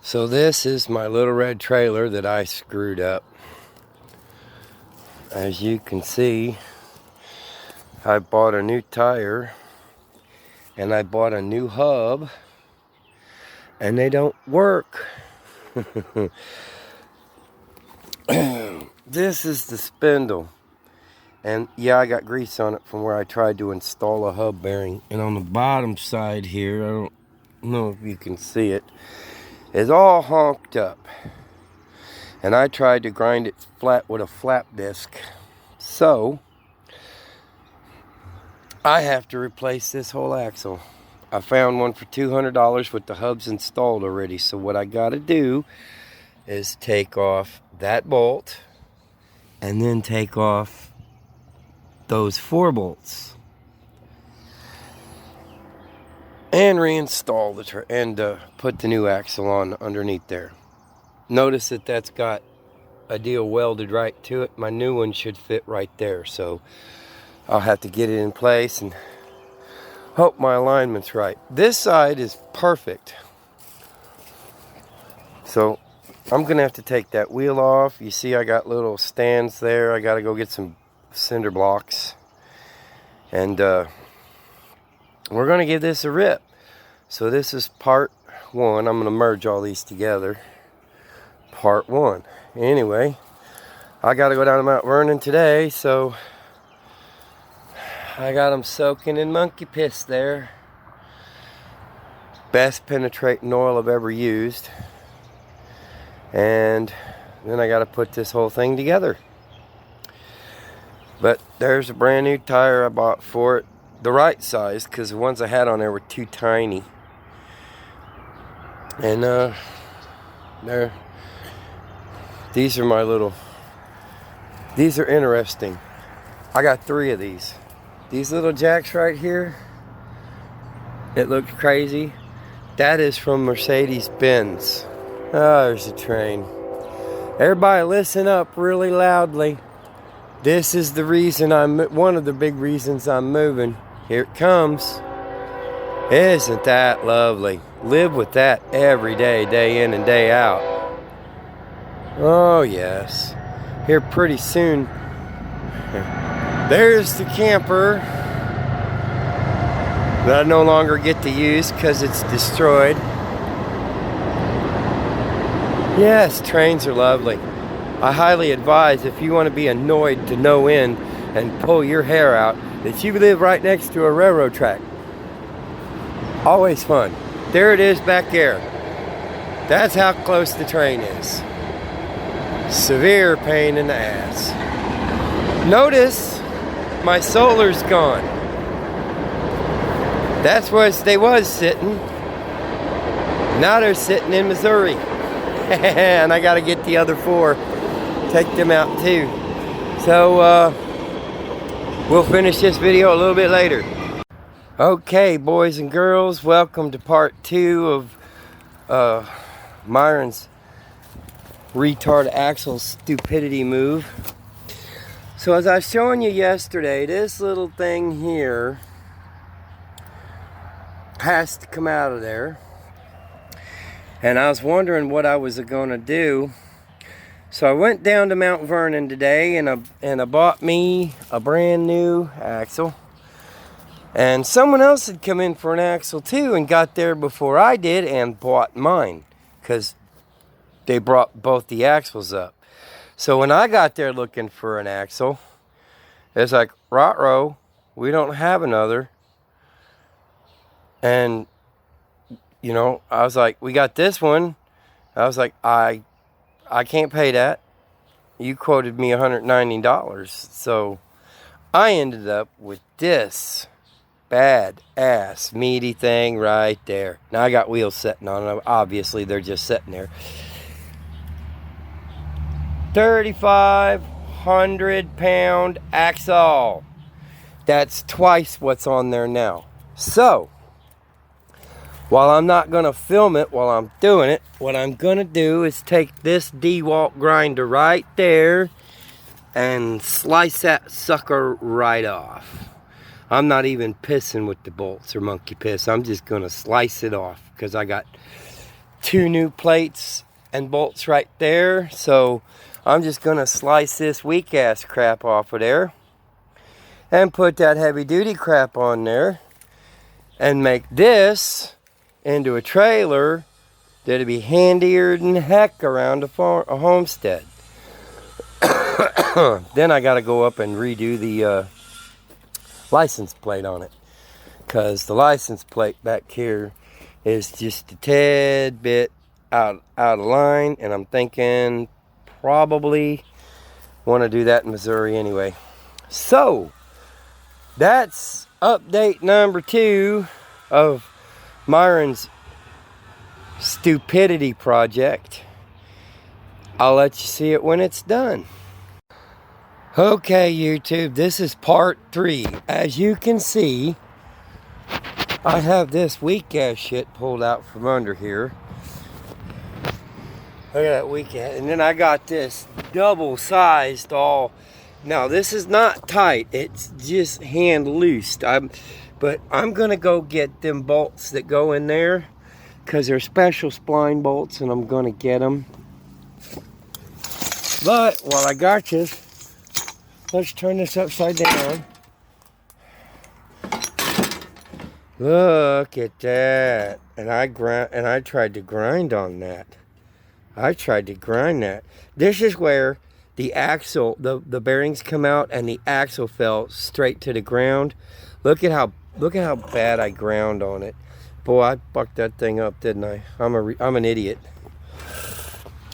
So this is my little red trailer that I screwed up. As you can see, I bought a new tire and I bought a new hub and they don't work. This is the spindle. And yeah, I got grease on it from where I tried to install a hub bearing. And on the bottom side here, I don't know if you can see it, is all honked up. And I tried to grind it flat with a flap disc. So, I have to replace this whole axle. I found one for $200 with the hubs installed already. So what I got to do is take off that bolt and then take off those 4 bolts and reinstall the put the new axle on underneath there. Notice that that's got a deal welded right to it. My new one should fit right there, so I'll have to get it in place and hope my alignment's right. This side is perfect, so I'm gonna have to take that wheel off. You see I got little stands there. I gotta go get some cinder blocks, and we're gonna give this a rip. So this is part 1. I'm gonna merge all these together. Part 1. Anyway, I gotta go down to Mount Vernon today, so I got them soaking in monkey piss there. Best penetrating oil I've ever used. And then I gotta put this whole thing together. But there's a brand new tire I bought for it. The right size, because the ones I had on there were too tiny. And these are these are interesting. I got 3 of these. These little jacks right here, it looks crazy. That is from Mercedes-Benz. Oh, there's a train. Everybody listen up really loudly. This is the reason one of the big reasons I'm moving. Here it comes. Isn't that lovely? Live with that every day, day in and day out. Oh yes. Here pretty soon. There's the camper that I no longer get to use because it's destroyed. Yes, trains are lovely. I highly advise, if you want to be annoyed to no end and pull your hair out, that you live right next to a railroad track. Always fun. There it is back there. That's how close the train is. Severe pain in the ass. Notice my solar's gone. That's where they was sitting. Now they're sitting in Missouri. And I got to get the other 4. Take them out too. So we'll finish this video a little bit later. Okay, boys and girls, welcome to part 2 of Myron's retard axle stupidity move. So as I was showing you yesterday, this little thing here has to come out of there. And I was wondering what I was going to do. So I went down to Mount Vernon today and I bought me a brand new axle. And someone else had come in for an axle too and got there before I did and bought mine, because they brought both the axles up. So when I got there looking for an axle, it's like, rot-row, we don't have another. And, you know, I was like, we got this one. I was like, I can't pay that. You quoted me $190. So I ended up with this bad ass meaty thing right there. Now I got wheels sitting on them. Obviously they're just sitting there. 3,500 pound axle. That's twice what's on there now. So while I'm not going to film it while I'm doing it, what I'm going to do is take this DeWalt grinder right there and slice that sucker right off. I'm not even pissing with the bolts or monkey piss. I'm just going to slice it off because I got 2 new plates and bolts right there. So I'm just gonna slice this weak ass crap off of there and put that heavy duty crap on there and make this into a trailer that'd be handier than heck around a homestead. Then I gotta go up and redo the license plate on it, because the license plate back here is just a tad bit out of line, and I'm thinking probably want to do that in Missouri anyway. So that's update number 2 of Myron's stupidity project. I'll let you see it when it's done. Okay, YouTube, this is part 3. As you can see, I have this weak ass shit pulled out from under here. Look at that weak ass. And then I got this double sized all. Now this is not tight, it's just hand loosed. But I'm gonna go get them bolts that go in there, because they're special spline bolts, and I'm gonna get them. But while I got you, let's turn this upside down. Look at that. And I tried to grind on that. This is where the axle, the bearings come out, and the axle fell straight to the ground. Look at how bad I ground on it. Boy, I fucked that thing up, didn't I? I'm an idiot.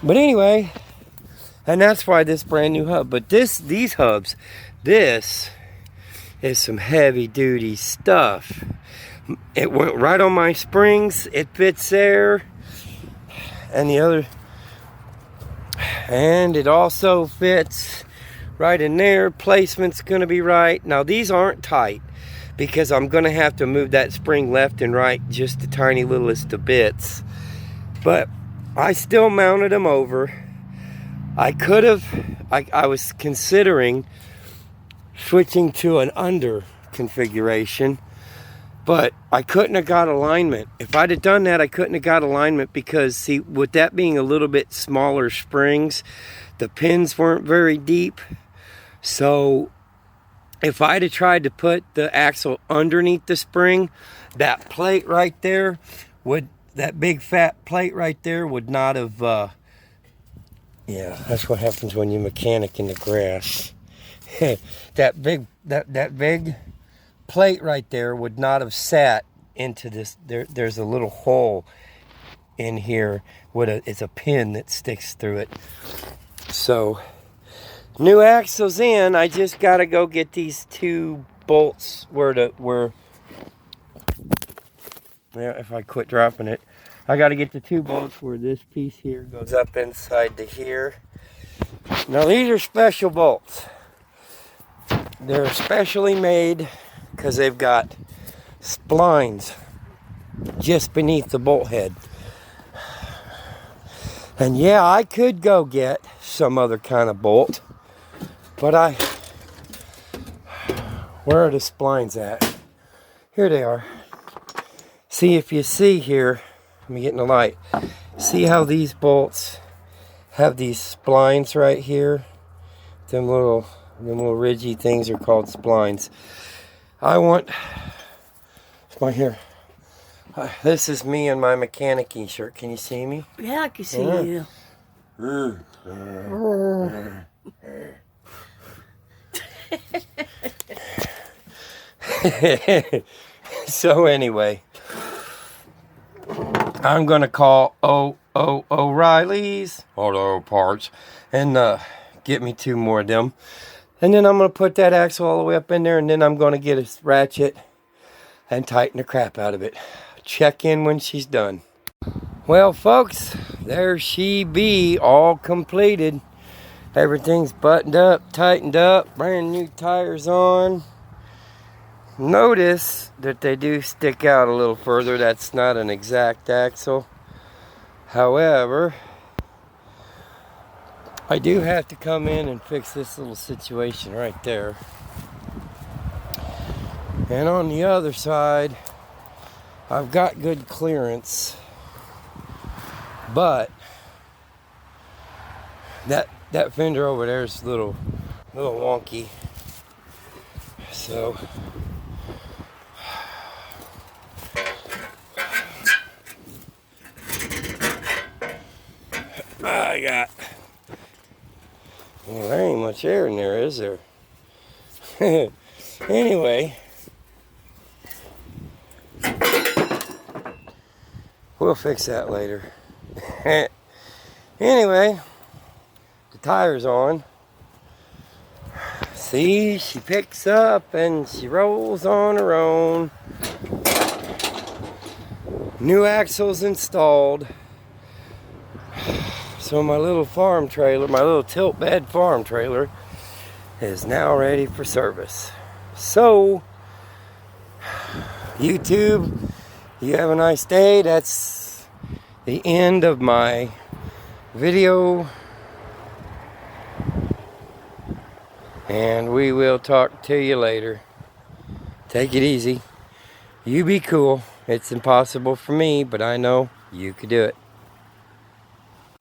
But anyway, and that's why this brand new hub. But these hubs, this is some heavy duty stuff. It went right on my springs. It fits there. And it also fits right in there. Placement's gonna be right. Now these aren't tight, because I'm gonna have to move that spring left and right just the tiny littlest of bits. But I still mounted them over. I was considering switching to an under configuration, but I couldn't have got alignment. If I'd have done that, I couldn't have got alignment, because see, with that being a little bit smaller springs, the pins weren't very deep. So if I'd have tried to put the axle underneath the spring, that plate right there that big fat plate right there would not have, yeah, that's what happens when you mechanic in the grass. that big plate right there would not have sat into this. There's a little hole in here it's a pin that sticks through it. So new axle's in. I just gotta go get these 2 bolts where yeah, if I quit dropping it, I gotta get the 2 bolts where this piece here goes up inside to here. Now these are special bolts. They're specially made because they've got splines just beneath the bolt head. And yeah, I could go get some other kind of bolt, but where are the splines at? Here they are. See, if you see here, let me get in the light. See how these bolts have these splines right here? Them little ridgy things are called splines. It's my hair. This is me in my mechanic-y shirt. Can you see me? Yeah, I can see you. So anyway, I'm gonna call O'Reilly's Auto Parts and get me 2 more of them, and then I'm gonna put that axle all the way up in there, and then I'm gonna get a ratchet and tighten the crap out of it. Check in when she's done. Well, folks, there she be, all completed. Everything's buttoned up, tightened up, brand new tires on. Notice that they do stick out a little further. That's not an exact axle. However, I do have to come in and fix this little situation right there. And on the other side, I've got good clearance. But that fender over there is a little wonky. So I got, well, there ain't much air in there, is there? Anyway, we'll fix that later. Anyway, the tire's on. See, she picks up and she rolls on her own. New axles installed. So my little farm trailer, my little tilt bed farm trailer, is now ready for service. So, YouTube, you have a nice day. That's the end of my video. And we will talk to you later. Take it easy. You be cool. It's impossible for me, but I know you could do it.